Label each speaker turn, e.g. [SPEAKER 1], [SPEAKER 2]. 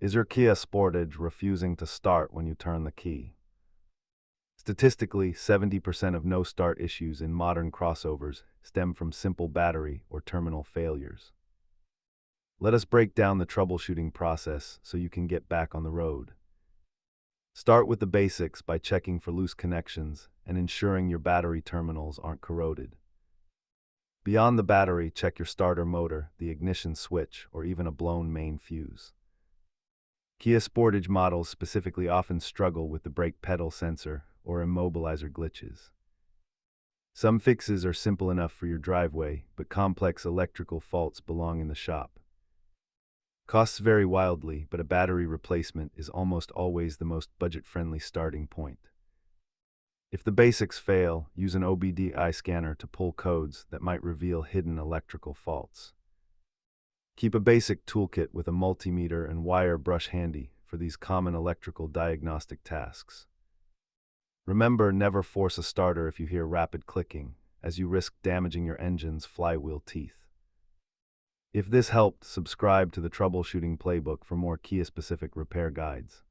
[SPEAKER 1] Is your Kia Sportage refusing to start when you turn the key? Statistically, 70% of no-start issues in modern crossovers stem from simple battery or terminal failures. Let us break down the troubleshooting process so you can get back on the road. Start with the basics by checking for loose connections and ensuring your battery terminals aren't corroded. Beyond the battery, check your starter motor, the ignition switch, or even a blown main fuse. Kia Sportage models specifically often struggle with the brake pedal sensor or immobilizer glitches. Some fixes are simple enough for your driveway, but complex electrical faults belong in the shop. Costs vary wildly, but a battery replacement is almost always the most budget-friendly starting point. If the basics fail, use an OBD-I scanner to pull codes that might reveal hidden electrical faults. Keep a basic toolkit with a multimeter and wire brush handy for these common electrical diagnostic tasks. Remember, never force a starter if you hear rapid clicking, as you risk damaging your engine's flywheel teeth. If this helped, subscribe to the Troubleshooting Playbook for more Kia-specific repair guides.